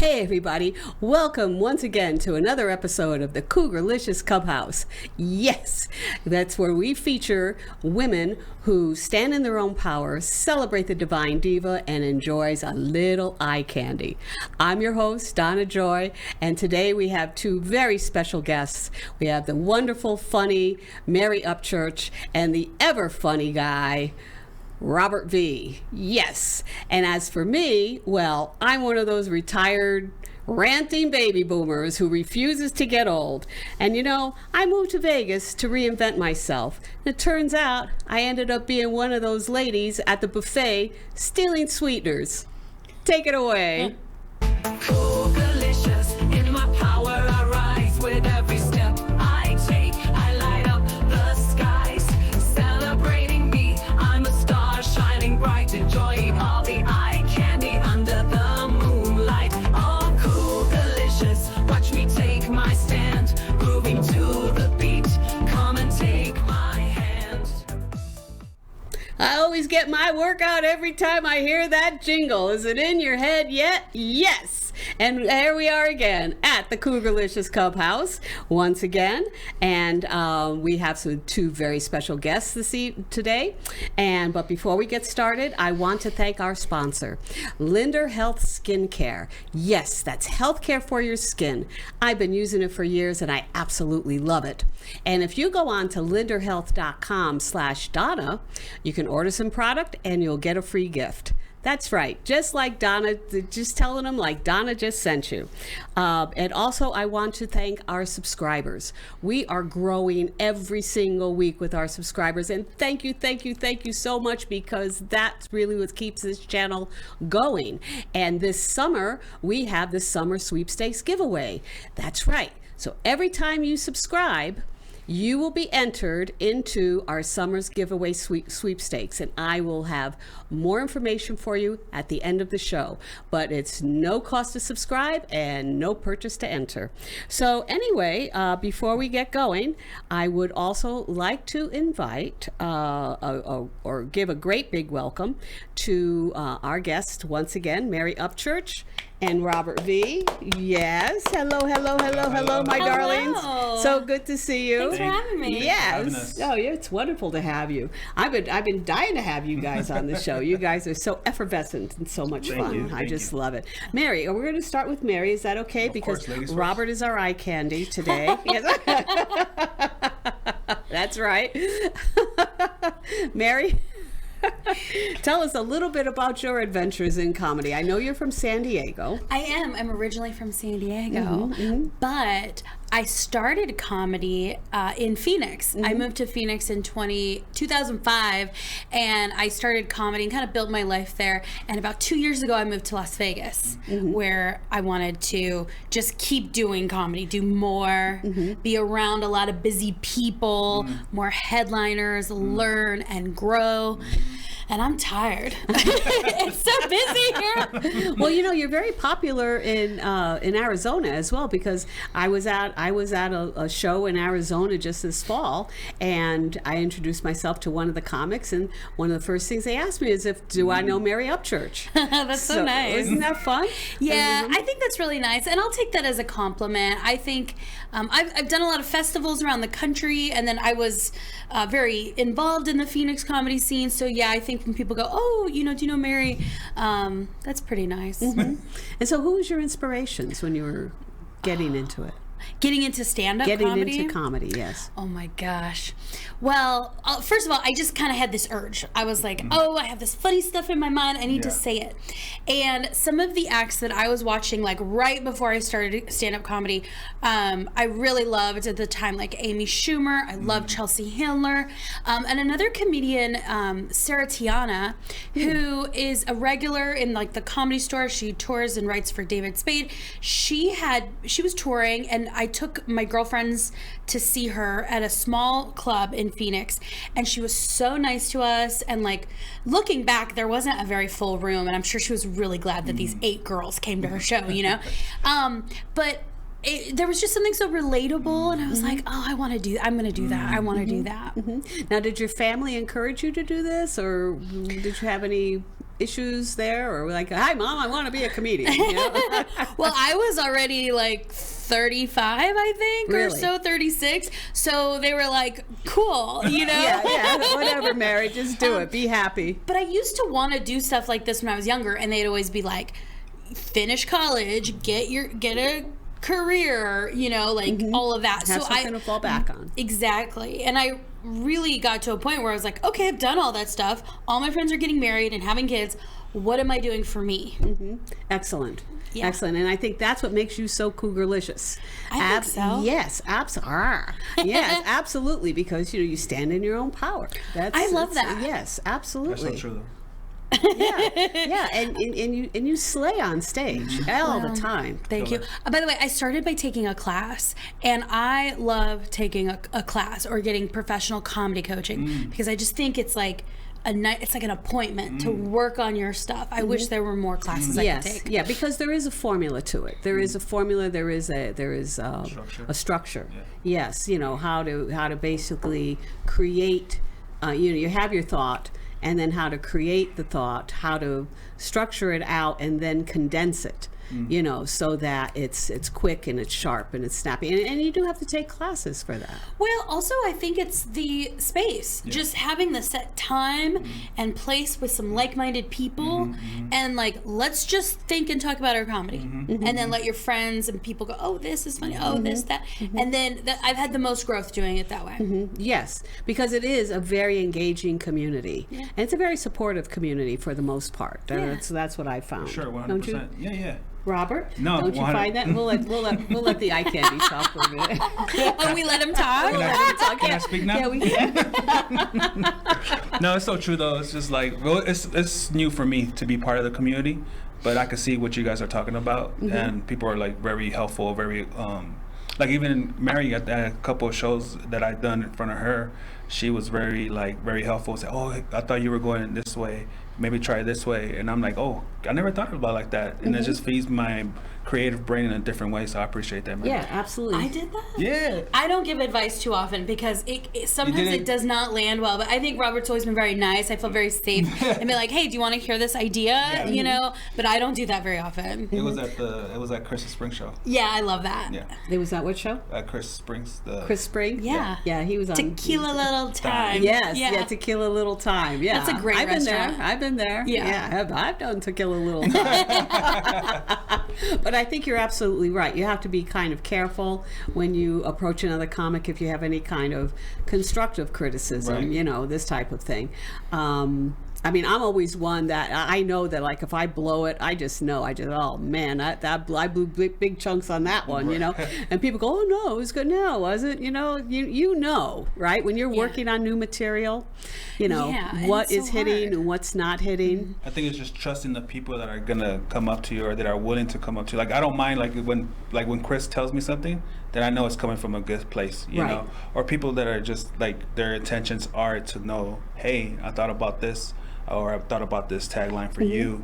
Hey everybody, welcome once again to another episode of the Cougarlicious Clubhouse. Yes, that's where we feature women who stand in their own power, celebrate the divine diva, and enjoys a little eye candy. I'm your host, Donna Joy, and today we have two very special guests. We have the wonderful, funny Mary Upchurch and the ever funny guy, Robert V. Yes. And as for me, well, I'm one of those retired ranting baby boomers who refuses to get old. And you know, I moved to Vegas to reinvent myself. And it turns out I ended up being one of those ladies at the buffet stealing sweeteners. Take it away. Cougarlicious, in my power I rise with every step I take. I light up the skies, celebrating me. I'm a star shining bright, enjoying all the eye candy under the moonlight. Oh, cougarlicious, watch me take my stand, grooving to the beat. Come and take my hand. I always get my workout every time I hear that jingle. Is it in your head yet? Yes. And there we are again at the Cougarlicious Clubhouse once again. And we have two very special guests today. But before we get started, I want to thank our sponsor, Linder Health Skincare. Yes, that's healthcare for your skin. I've been using it for years and I absolutely love it. And if you go on to linderhealth.com/Donna, you can order some product and you'll get a free gift. That's right, just like Donna, just telling them like Donna just sent you. And also I want to thank our subscribers. We are growing every single week with our subscribers, and thank you so much, because that's really what keeps this channel going. And this summer, we have the summer sweepstakes giveaway. That's right, so every time you subscribe, you will be entered into our summer's giveaway sweepstakes, and I will have more information for you at the end of the show. But it's no cost to subscribe and no purchase to enter. So anyway, before we get going, I would also like to invite or give a great big welcome to our guests once again, Mary Upchurch and Robert V. Yes. Hello, my darlings. So good to see you. Thanks for having me. Yes. Oh, yeah, it's wonderful to have you. I've been dying to have you guys on the show. You guys are so effervescent and so much fun. I just love it. Mary, we're going to start with Mary. Is that okay? Of because course, Robert is our eye candy today. That's right. Mary, tell us a little bit about your adventures in comedy. I know you're from San Diego. I am. I'm originally from San Diego, but I started comedy in Phoenix. I moved to Phoenix in 2005, and I started comedy and kind of built my life there. And about 2 years ago, I moved to Las Vegas, where I wanted to just keep doing comedy, do more, be around a lot of busy people, more headliners, learn and grow. And I'm tired. It's so busy here. Well, you know, you're very popular in Arizona as well, because I was at a show in Arizona just this fall, and I introduced myself to one of the comics, and one of the first things they asked me is do I know Mary Upchurch? That's so nice. Isn't that fun? Yeah, I think that's really nice, and I'll take that as a compliment. I think I've done a lot of festivals around the country, and then I was very involved in the Phoenix comedy scene. So yeah, I think when people go, oh, do you know Mary? That's pretty nice. And so who was your inspirations when you were getting into it? Getting into stand-up comedy? Getting into comedy, yes. Oh my gosh. Well, first of all, I just kind of had this urge. I was like, oh, I have this funny stuff in my mind. I need to say it. And some of the acts that I was watching, like right before I started stand-up comedy, I really loved at the time, like Amy Schumer. I loved Chelsea Handler. And another comedian, Sarah Tiana, who is a regular in like the Comedy Store. She tours and writes for David Spade. She was touring, and I took my girlfriends to see her at a small club in Phoenix, and she was so nice to us. And like looking back, there wasn't a very full room, and I'm sure she was really glad that these 8 girls came to her show, but there was just something so relatable, and I was like, oh, I'm going to do that. I want to do that. Now, did your family encourage you to do this, or did you have any issues there, or like, hi mom, I want to be a comedian? You know? Well, I was already like 35, I think, or Really? so, 36. So they were like, cool, you know? yeah, whatever, Mary, just do it. Be happy. But I used to want to do stuff like this when I was younger, and they'd always be like, finish college, get a career, you know, like all of that. Have so something to fall back on. Exactly. And I really got to a point where I was like, okay, I've done all that stuff. All my friends are getting married and having kids. What am I doing for me? Excellent. Yeah. Excellent. And I think that's what makes you so cougarlicious. I think so. Yes, absolutely. Yes, absolutely, because you stand in your own power. I love that. Yes, absolutely. That's so true, though. Yeah, and you slay on stage all the time. Thank you. By the way, I started by taking a class, and I love taking a class or getting professional comedy coaching because I just think it's like it's like an appointment to work on your stuff. I wish there were more classes I could take. Yeah, because there is a formula to it. There is a formula. There is Structure. a structure. Yeah. Yes, how to basically create. You have your thought, and then how to create the thought, how to structure it out, and then condense it. So that it's quick and it's sharp and it's snappy. And you do have to take classes for that. Well, also, I think it's the space. Just having the set time and place with some like-minded people, and like, let's just think and talk about our comedy. And then let your friends and people go, oh, this is funny, oh, this, that. And then I've had the most growth doing it that way. Yes, because it is a very engaging community. And it's a very supportive community for the most part. That's what I found. Sure, 100%. Don't you? Yeah. Robert? No, don't you 100 find that? We'll let the eye candy talk for a minute. Oh, we let him talk? Can I speak now? Yeah, we can. No, it's so true though. It's just like, well, it's new for me to be part of the community, but I can see what you guys are talking about, and people are like very helpful, very like even Mary at a couple of shows that I've done in front of her, she was very helpful. Say, oh, I thought you were going this way. Maybe try it this way. And I'm like, oh, I never thought about it like that. And it just feeds my creative brain in a different way. So I appreciate that, man. Yeah, absolutely. I did that? Yeah. I don't give advice too often because sometimes didn't- it does not land well. But I think Robert's always been very nice. I feel very safe and be like, hey, do you want to hear this idea? You know, but I don't do that very often. It was at Chris's Spring show. Yeah, I love that. Yeah. It was that what show? At Chris Springs. Chris Spring? Yeah. Yeah, he was on. Tequila Little Time. Yes, Tequila Little Time. Yeah. That's a great restaurant. I've been there. Yeah. I've done Tequila Little Time. But I think you're absolutely right. You have to be kind of careful when you approach another comic if you have any kind of constructive criticism, Right. This type of thing. I mean, I'm always one that I know that, like, if I blow it, oh man, I blew big chunks on that one, and people go, oh no, it was good. No, was it? You know, right? When you're working on new material, and what it's is so hitting hard. and what's not hitting. I think it's just trusting the people that are gonna come up to you or that are willing to come up to you. Like I don't mind when Chris tells me something that I know it's coming from a good place, you know, or people that are just like their intentions are to know, hey, I thought about this. Or I've thought about this tagline for you.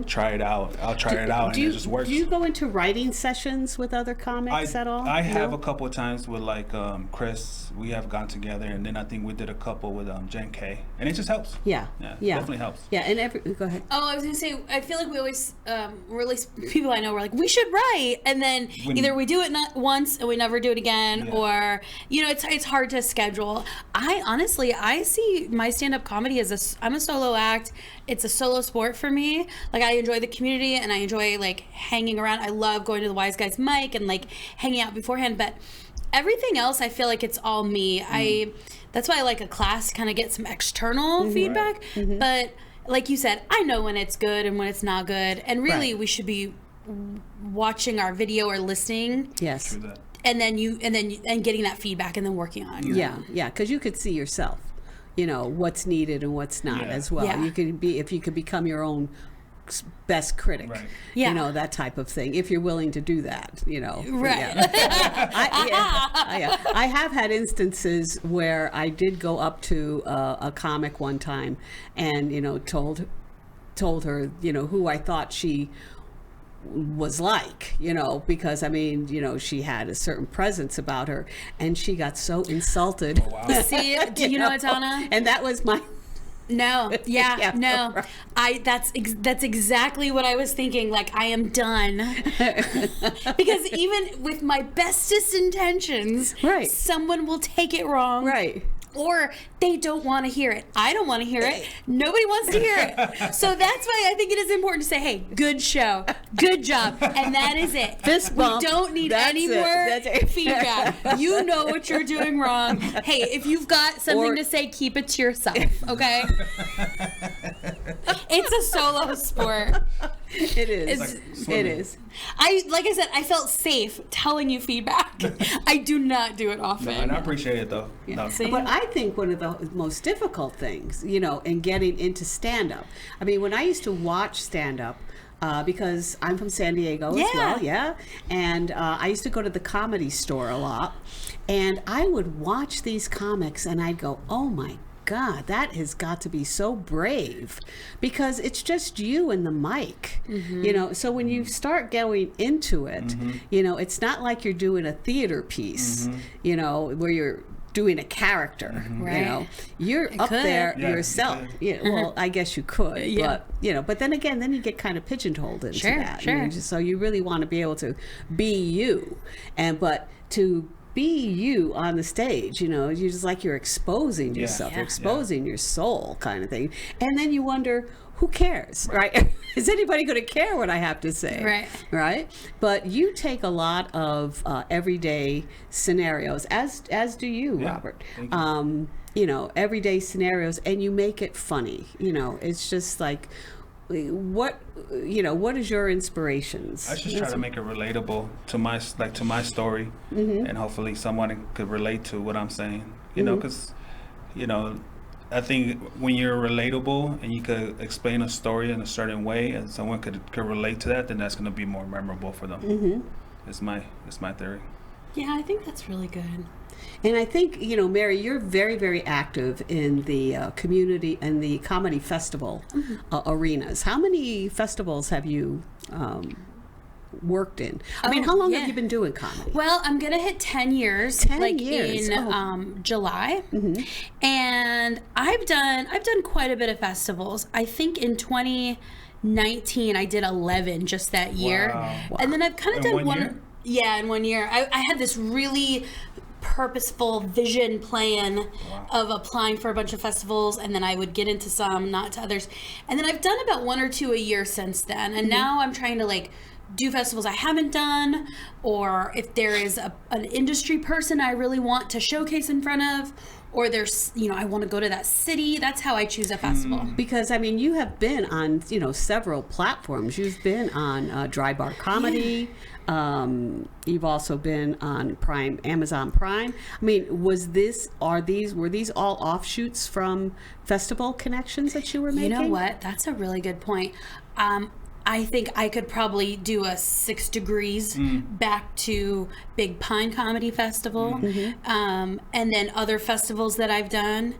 Try it out. I'll try it out, and it just works. Do you go into writing sessions with other comics at all? I have a couple of times with like Chris. We have gone together, and then I think we did a couple with Jen K. And it just helps. Yeah, definitely helps. Yeah, and go ahead. Oh, I was gonna say, I feel like we always, or at least people I know were like, we should write, and then either we do it not once and we never do it again, or it's hard to schedule. I see my stand-up comedy as I'm a solo act. It's a solo sport for me. Like I enjoy the community and I enjoy like hanging around. I love going to the Wise Guys mic and like hanging out beforehand, but everything else I feel like it's all me. That's why I like a class to kind of get some external feedback. But like you said, I know when it's good and when it's not good, and really we should be watching our video or listening. Yes. True that. And then getting that feedback and then working on it. Yeah, because you could see yourself, what's needed and what's not as well. Yeah. You could if you could become your own best critic, Yeah. that type of thing, if you're willing to do that, Right. I have had instances where I did go up to a comic one time and, told her, who I thought she was like, because she had a certain presence about her, and she got so insulted. See, do you know what, Donna? And that was my No, yeah, Yeah, no. right. That's exactly what I was thinking. Like, I am done. Because even with my bestest intentions, Right. someone will take it wrong. Right. Or they don't want to hear it. I don't want to hear it. Nobody wants to hear it. So that's why I think it is important to say, hey, good show, good job. And that is it. Fist bump. We don't need That's any it. more That's it. feedback. You know what you're doing wrong. Hey, if you've got something Or- to say, keep it to yourself, okay? It's a solo sport. It is. It's- It swimming. is. Like I said, I felt safe telling you feedback. I do not do it often. And I appreciate it though. No. See? But I think one of the most difficult things, you know, in getting into stand-up. I mean, when I used to watch stand-up, because I'm from San Diego as Yeah. well, yeah, and I used to go to the Comedy Store a lot, and I would watch these comics, and I'd go, "Oh my God, that has got to be so brave," because it's just you and the mic, you know. So when you start going into it, you know, it's not like you're doing a theater piece, you know, where you're doing a character, you Right. know, you're up could. there Yeah, you yourself. could. Yeah, well, I guess you could, Yeah. but you know, but then again, then you get kind of pigeonholed into Sure, that. sure. You know, so you really want to be able to be you, but to be you on the stage, you know, you just like you're exposing yourself, Yeah. you're exposing your soul, kind of thing, and then you wonder, who cares, right? Is anybody going to care what I have to say? Right. Right. But you take a lot of everyday scenarios, as do you, Yeah, Robert. thank you. You know, everyday scenarios, and you make it funny. You know, it's just like, what is your inspirations? I just try to make it relatable to my story, and hopefully someone could relate to what I'm saying. You know, because I think when you're relatable and you could explain a story in a certain way, and someone could relate to that, then that's going to be more memorable for them. It's my theory. Yeah, I think that's really good. And I think, you know, Mary, you're very, very active in the community and the comedy festival arenas. How many festivals have you worked in? I mean, Oh, how long yeah. have you been doing comedy? Well, I'm gonna hit 10 years, 10 like years. in Oh. July, and I've done quite a bit of festivals. I think in 2019 I did 11 just that year, Wow. and then I've kind of In done one year? Yeah, in 1 year. I had this really purposeful vision plan of applying for a bunch of festivals, and then I would get into some, not to others, and then I've done about 1 or 2 a year since then, and now I'm trying to like do festivals I haven't done, or if there is an industry person I really want to showcase in front of, or there's, you know, I want to go to that city. That's how I choose a festival. Because, I mean, you have been on, you know, several platforms. You've been on Dry Bar Comedy. You've also been on Amazon Prime. I mean, were these all offshoots from festival connections that you were making? You know what? That's a really good point. I think I could probably do a 6 Degrees back to Big Pine Comedy Festival, and then other festivals that I've done.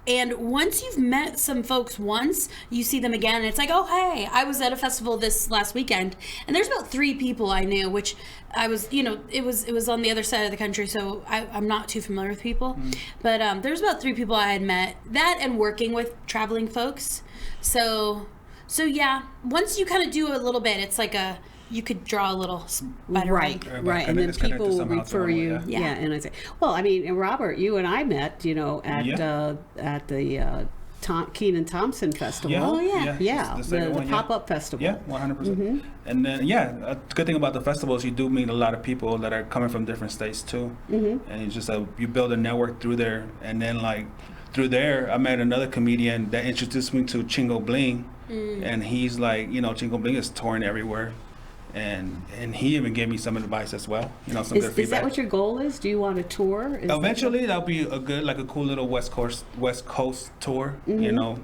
And once you've met some folks once, you see them again, and it's like, oh, hey, I was at a festival this last weekend, and there's about 3 people I knew, which I was, you know, it was on the other side of the country, so I'm not too familiar with people. But there's about 3 people I had met, that and working with traveling folks. So yeah, once you kind of do a little bit, it's like you could draw a little spider Right, web. right, and then It's connected people will somehow to refer one, you. yeah. Yeah, and I say, well, I mean, and Robert, you and I met, you know, at the Keenan Thompson Festival. Oh, yeah. Yeah, The second the one, pop-up festival. Yeah, 100%. And then, a good thing about the festivals, you do meet a lot of people that are coming from different states too. And it's just you build a network through there. And then, like, through there, I met another comedian that introduced me to Chingo Bling. And he's like, you know, Chingo Bling is touring everywhere. And he even gave me some advice as well, you know, some good Is feedback. that what your goal is? Do you want to tour? Is that Eventually, that'll be a cool little West Coast tour, you know,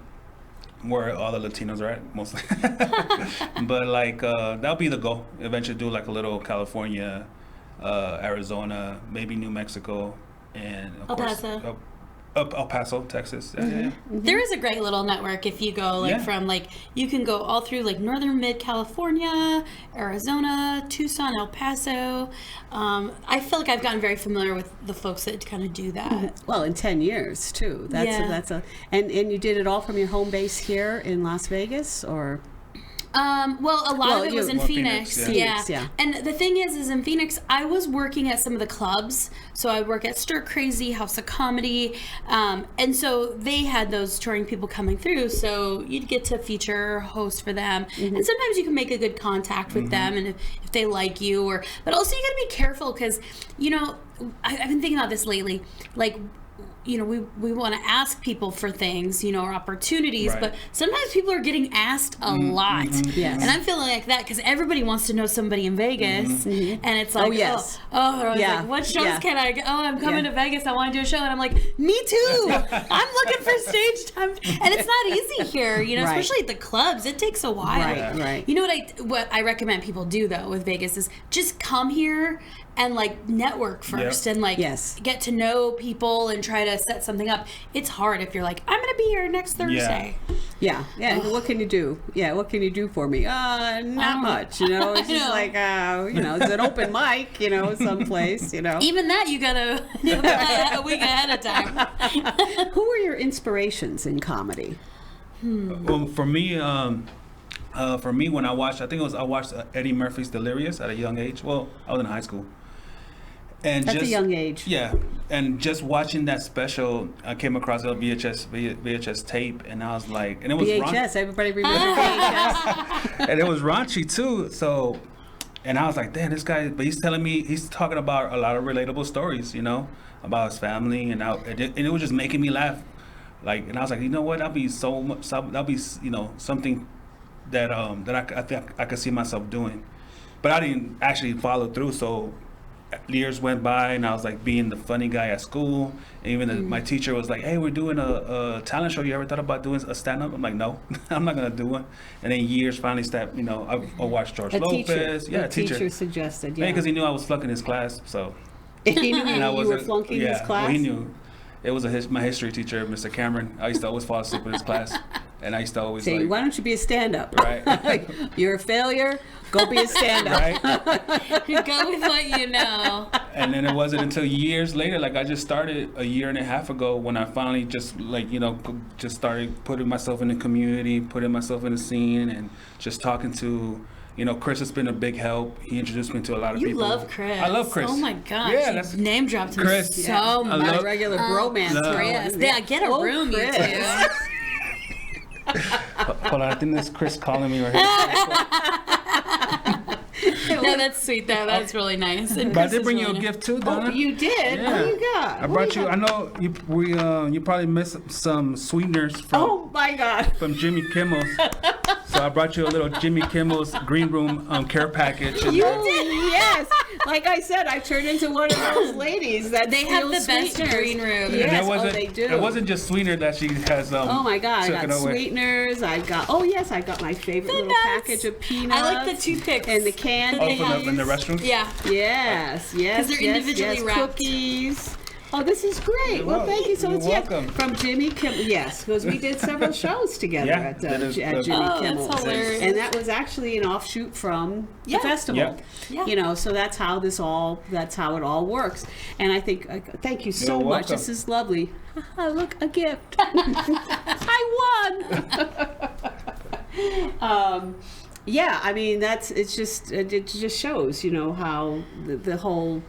where all the Latinos are at mostly. But like that'll be the goal. Eventually, do like a little California, Arizona, maybe New Mexico, and of El course, Paso. El Paso, Texas. Yeah, yeah. There is a great little network if you go Yeah. from you can go all through northern mid California, Arizona, Tucson, El Paso. I feel like I've gotten very familiar with the folks that kind of do that. Well, in 10 years too. That's and you did it all from your home base here in Las Vegas, or? Well, a lot of it was in Well, Phoenix. Phoenix, Yeah. Phoenix, yeah. And the thing is in Phoenix, I was working at some of the clubs. So I work at Stir Crazy, House of Comedy. And so they had those touring people coming through. So you'd get to feature, host for them. And sometimes you can make a good contact with them and if they like you. But also you got to be careful because, I've been thinking about this lately. We want to ask people for things, or opportunities, Right. but sometimes people are getting asked a lot. Yes. And I'm feeling like that because everybody wants to know somebody in Vegas. And it's like, yes. like, what shows can I go? Oh, I'm coming to Vegas. I want to do a show. And I'm like, me too. I'm looking for stage time. And it's not easy here, Right. especially at the clubs. It takes a while. Right. You know what I recommend people do, though, with Vegas is just come here and network first and Yes. get to know people and try to set something up. It's hard if you're like, I'm going to be here next Thursday. Yeah. What can you do? Yeah, what can you do for me? Not much. It's just like, it's an open mic, someplace. Even that you got to a week ahead of time. Who were your inspirations in comedy? For me, when I watched, I watched Eddie Murphy's Delirious at a young age. Well, I was in high school. And At a young age. Yeah, and just watching that special, I came across a VHS tape, and I was like, and it was VHS. Everybody remember VHS? and it was raunchy too. So, and I was like, damn, this guy. But he's talking about a lot of relatable stories, about his family, and it was just making me laugh. And I was like, you know what? That'll be something that I think I could see myself doing. But I didn't actually follow through. So years went by, and I was being the funny guy at school. And even my teacher was like, "Hey, we're doing a talent show. You ever thought about doing a stand-up?" I'm like, "No, I'm not gonna do it." And then years finally stepped. I watched George Lopez. A teacher suggested. Yeah, because he knew I was flunking his class. So he knew you were flunking his class. Well, he knew. It was my history teacher, Mr. Cameron. I used to always fall asleep in his class, and I used to always say, "Why don't you be a stand-up?" Right. You're a failure. Go be a stand-up. Right. Go with what you know. And then it wasn't until years later, I just started a year and a half ago, when I finally just just started putting myself in the community, putting myself in the scene, and just talking to. Chris has been a big help. He introduced me to a lot of people. You love Chris. I love Chris. Oh my gosh. Yeah, that's name dropped him Chris. so much. My regular bromance. Chris. Yeah, get a room, Chris. you two. Hold on, I think there's Chris calling me right here. No, that's sweet though. That's really nice. And But I Chris did is bring you a really gift too, Donna. Oh, you did? Yeah. What do you got? I brought you. I know you probably missed some sweeteners Oh my God. from Jimmy Kimmel's. So I brought you a little Jimmy Kimmel's Green Room care package. You did, yes. Like I said, I turned into one of those ladies that They have the steal best sweeteners. green room. Yes, And it wasn't, they do. It wasn't just sweetener that she has. Oh my God! I taken got away. sweeteners. I got my favorite little nuts. package of peanuts. I like the toothpicks. and the candy. Oh, in the restroom. Yeah. Yes, they're individually wrapped. Cookies. Oh, this is great. Well, welcome. thank you so You're much. Yes, welcome. from Jimmy Kimmel. Yes, because we did several shows together Yeah, at that is Jimmy Oh, Kimmel's. that's hilarious. And that was actually an offshoot from the festival. Yeah. So that's how it all works. And I think, thank you so You're much. welcome. This is lovely. Look, a gift. I won. Yeah, I mean, it just shows, how the whole,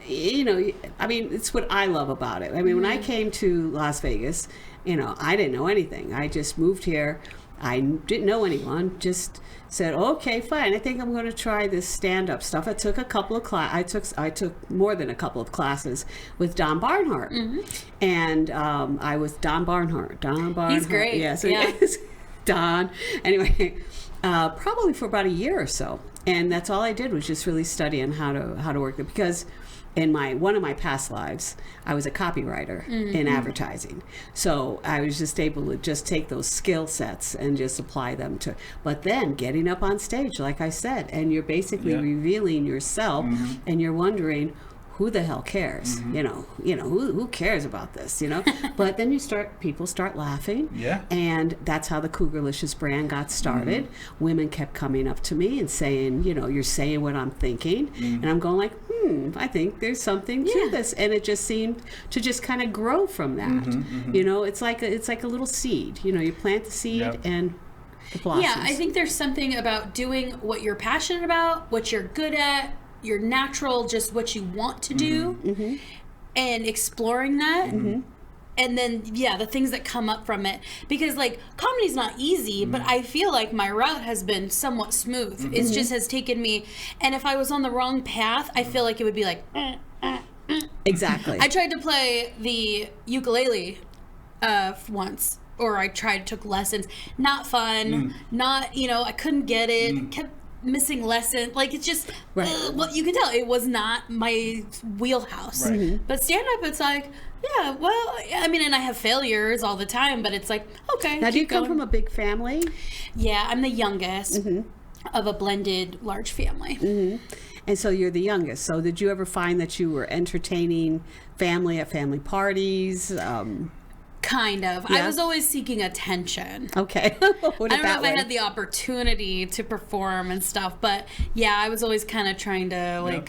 I mean, it's what I love about it. I mean, when I came to Las Vegas, I didn't know anything. I just moved here. I didn't know anyone. Just said, okay, fine. I think I'm going to try this stand-up stuff. I took a couple of I took more than a couple of classes with Don Barnhart, and I was Don Barnhart. He's great. Yeah, so Yeah. Don. Anyway, probably for about a year or so, and that's all I did was just really study on how to work it, because in one of my past lives, I was a copywriter in advertising. So I was just able to just take those skill sets and just apply them to, but then getting up on stage, like I said, and you're basically revealing yourself, and you're wondering, who the hell cares? Who cares about this? But then people start laughing. Yeah. And that's how the Cougarlicious brand got started. Women kept coming up to me and saying, you're saying what I'm thinking, and I'm going like, I think there's something to this, and it just seemed to just kind of grow from that. It's like a little seed. You plant the seed and it blossoms. Yeah, I think there's something about doing what you're passionate about, what you're good at, your natural, just what you want to do, and exploring that. And then, the things that come up from it. Because, comedy's not easy, but I feel like my route has been somewhat smooth. It just has taken me, and if I was on the wrong path, I feel like it would be like, Exactly. I tried to play the ukulele once, or I took lessons. Not fun. Not, I couldn't get it. Kept missing lessons. It's just, well, you can tell it was not my wheelhouse. But stand up, it's like, yeah, well, I mean, and I have failures all the time, but it's like, okay. Now, do you come from a big family? Yeah, I'm the youngest of a blended large family. And so you're the youngest. So did you ever find that you were entertaining family at family parties? Kind of. Yeah? I was always seeking attention. Okay. I don't know if I had the opportunity to perform and stuff, but yeah, I was always kind of trying to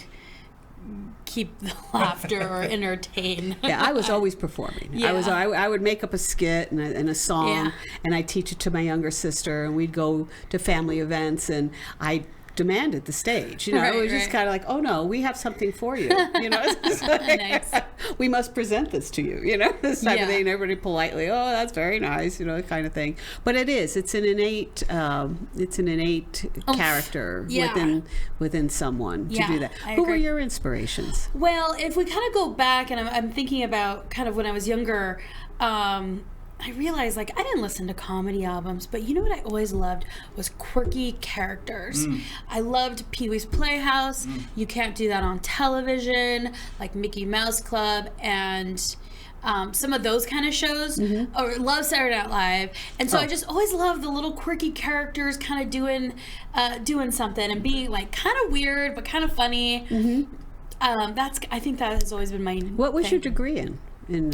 keep the laughter or entertain. Yeah, I was always performing. Yeah. I would make up a skit and a song, and I'd teach it to my younger sister, and we'd go to family events, and I demanded the stage. It was just kind of like, oh no, we have something for you. It's like, Nice. We must present this to you. This type of thing. And everybody politely, oh, that's very nice. Kind of thing. But it's an innate character within someone to do that. Who were your inspirations? Well, if we kind of go back, and I'm thinking about kind of when I was younger, I realized I didn't listen to comedy albums, but you know what I always loved was quirky characters. I loved Pee-wee's Playhouse. You can't do that on television, like Mickey Mouse Club and some of those kind of shows. Or love Saturday Night Live. And so I just always loved the little quirky characters kind of doing something and being kind of weird but kind of funny. I think that has always been my What was thing. your degree in? In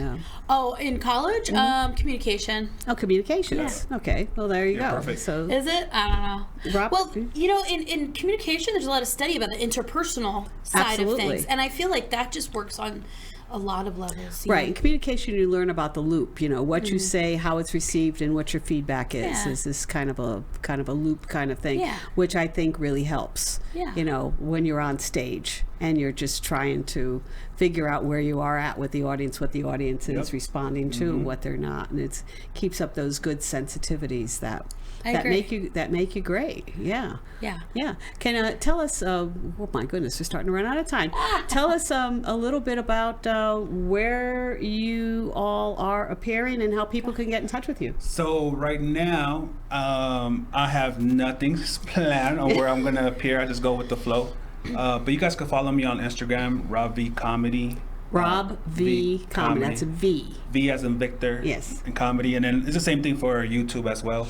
college, communication. Oh, communications. Yeah. Okay, well there you go. Perfect. So Is it? I don't know. Rob, Well, in communication, there's a lot of study about the interpersonal side Absolutely. of things, and I feel like that just works on a lot of levels. Right. In communication, you learn about the loop. What you say, how it's received, and what your feedback is. Yeah. Is this kind of a loop kind of thing, Yeah. which I think really helps. Yeah. When you're on stage and you're just trying to figure out where you are at with the audience, what the audience is responding to, what they're not, and it keeps up those good sensitivities that agree. make you great. Yeah. Yeah. Can tell us? Oh my goodness, we're starting to run out of time. Tell us a little bit about where you all are appearing and how people can get in touch with you. So right now, I have nothing planned on where I'm going to appear. I just go with the flow. But you guys can follow me on Instagram, Rob V Comedy. Rob V Comedy. That's a V. V as in Victor. Yes. And comedy, and then it's the same thing for YouTube as well.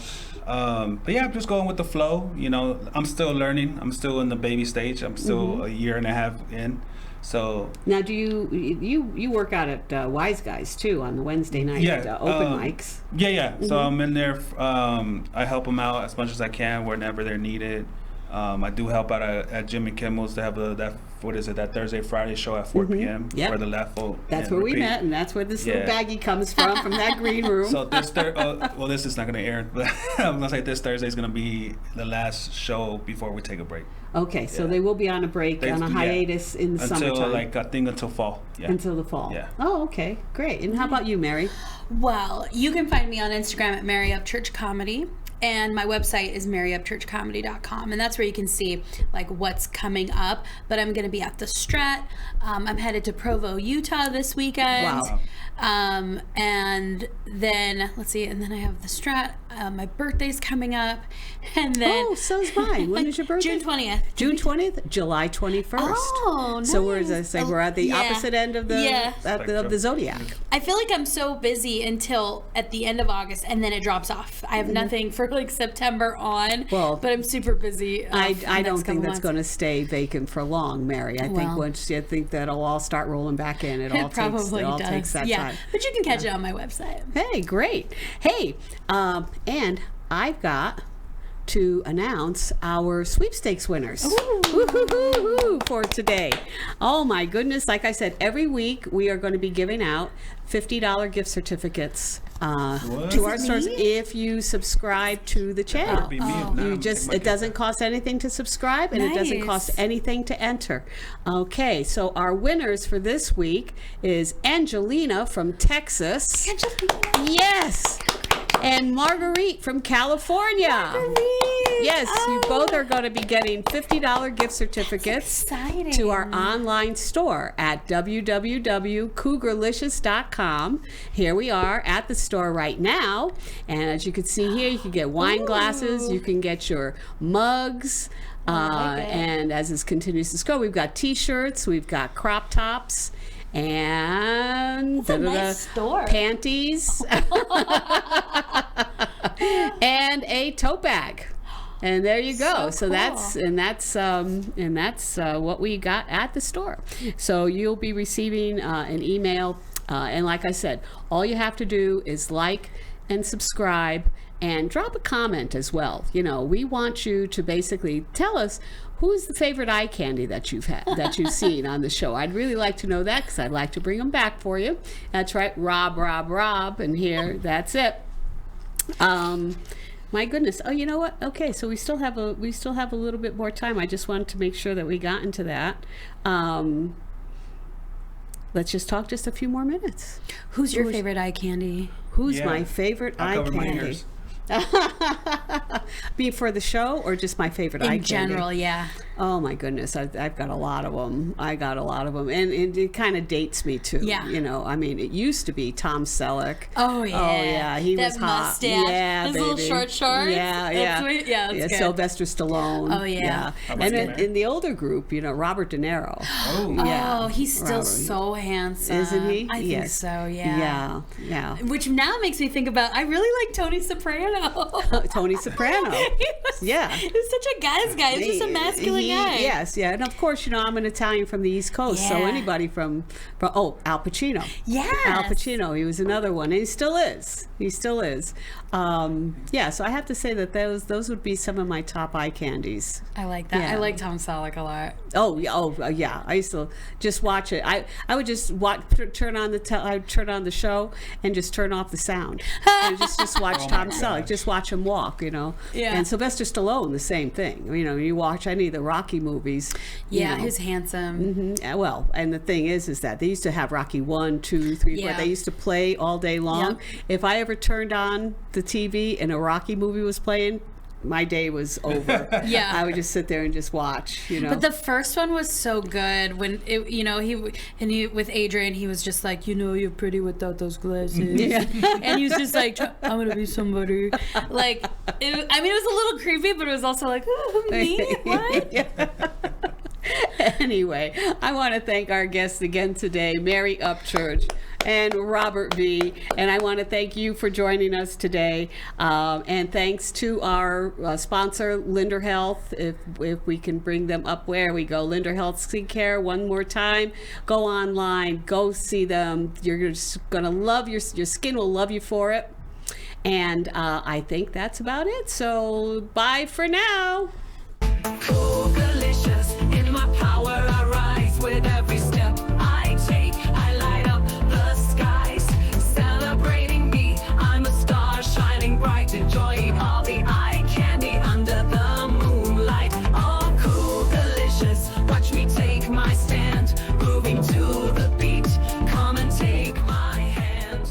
But yeah, I'm just going with the flow. I'm still learning. I'm still in the baby stage. I'm still a year and a half in. So now, do you work out at Wise Guys too on the Wednesday night open mics? Yeah. So I'm in there. I help them out as much as I can whenever they're needed. I do help out at Jimmy Kimmel's. They have that Thursday, Friday show at 4 p.m. Yep. for the Left Vote. That's where we met, and that's where this little baggie comes from that green room. So this this is not going to air, but I'm going to say this Thursday is going to be the last show before we take a break. Okay, so they will be on a break, on a hiatus in the summertime. Until fall. Yeah. Until the fall. Yeah. Oh, okay, great. And how about you, Mary? Well, you can find me on Instagram at Mary Upchurch Comedy. And my website is maryupchurchcomedy.com, and that's where you can see what's coming up. But I'm going to be at the Strat. I'm headed to Provo, Utah this weekend. Wow. And then let's see, and then I have the Strat. my birthday's coming up, and then Oh, so's mine. When is your birthday? June 20th. June 20th, July 21st. Oh, So we're, as I nice. say, we're at the Yeah. opposite end of the Yeah. of the zodiac. I feel like I'm so busy until at the end of August, and then it drops off. I have nothing for like September on, Well, but I'm super busy. I for the don't next think couple that's months. going to stay vacant for long, Mary. I think Well. once I think that'll all start rolling back in. It all It probably takes does. that Yeah, time. but you can catch it on my website. Hey, great. Hey, and I've got to announce our sweepstakes winners Woo-hoo-hoo-hoo for today. Oh my goodness. Like I said, every week we are going to be giving out $50 gift certificates to our stores if you subscribe to the channel. Be me now. You Take just my it doesn't cost anything to subscribe, and it doesn't Nice. cost anything to enter. Okay, so our winners for this week is Angelina from Texas. Yes. And Marguerite from California. Yes, you both are going to be getting $50 gift certificates exciting. to our online store at www.cougarlicious.com. Here we are at the store right now, and as you can see here, you can get wine glasses, you can get your mugs, and as this continues to go, we've got t-shirts, we've got crop tops, and That's a nice store. panties, and a tote bag. And there you go. So cool. that's what we got at the store. So you'll be receiving an email, and like I said, all you have to do is like and subscribe and drop a comment as well. You know, we want you to basically tell us who's the favorite eye candy that you've seen on the show. I'd really like to know that because I'd like to bring them back for you. That's right, Rob, and here, that's it. My goodness. Oh, you know what? Okay, so we still have a little bit more time. I just wanted to make sure that we got into that. Let's just talk just a few more minutes. Who's your favorite eye candy? Who's Yeah. my favorite I'll eye cover my candy? ears. Be it for the show or just my favorite eye In candy? general, yeah. Oh my goodness, I've got a lot of them. And it kind of dates me too. Yeah. You know, I mean, it used to be Tom Selleck. Oh yeah. Oh yeah, he that was hot. mustache, Yeah, his baby. little short shorts. Yeah, That's sweet. Yeah, that's good. Sylvester Stallone. Oh, yeah. How about And you, then Mary? in the older group, you know, Robert De Niro. Oh, Yeah. Oh, he's still Robert. so handsome. Isn't he? I think Yes. so. Yeah. Yeah. Which now makes me think about. I really like Tony Soprano. Tony Soprano. Yeah. He was such a guy's guy. He was just a masculine guy. Yes, yeah, and of course, you know, I'm an Italian from the East Coast, so Yeah. anybody from Al Pacino. Yes. Al Pacino, he was another one, and he still is. Yeah, so I have to say that those would be some of my top eye candies. I like that. Yeah. I like Tom Selleck a lot. Yeah. I used to just watch it. I would just turn on the show and just turn off the sound and just watch Tom Selleck. Just watch him walk, you know. Yeah. And Sylvester Stallone, the same thing. You know, you watch any of the Rocky movies. you Yeah, know. he's handsome. Well, and the thing is that they used to have Rocky 1, 2, 3, 4. Yeah. They used to play all day long. Yep. If I ever turned on the TV and a Rocky movie was playing, my day was over. Yeah. I would just sit there and just watch, you know. But the first one was so good when it, you know, he with Adrian, he was just like, you know, you're pretty without those glasses. Yeah. And he was just like, I'm gonna be somebody. Like, it was a little creepy, but it was also like, oh, me? What? Anyway, I want to thank our guests again today, Mary Upchurch and Robert V. And I want to thank you for joining us today. And thanks to our sponsor, Linder Health. If we can bring them up where we go, Linder Health Skincare. One more time, go online, go see them. You're just gonna love your skin will love you for it. And I think that's about it. So bye for now. Delicious. In my power, I rise with every step I take. I light up the skies, celebrating me. I'm a star shining bright, enjoying all the eye candy under the moonlight. All cool, delicious. Watch me take my stand, moving to the beat. Come and take my hand.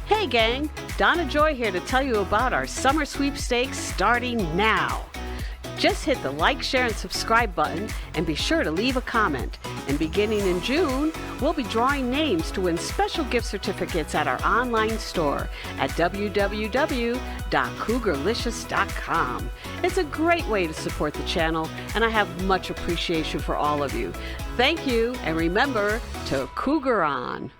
Hey gang, Donna Joy here to tell you about our summer sweepstakes starting now. Just hit the like, share, and subscribe button, and be sure to leave a comment. And beginning in June, we'll be drawing names to win special gift certificates at our online store at www.cougarlicious.com. It's a great way to support the channel, and I have much appreciation for all of you. Thank you, and remember to Cougar on.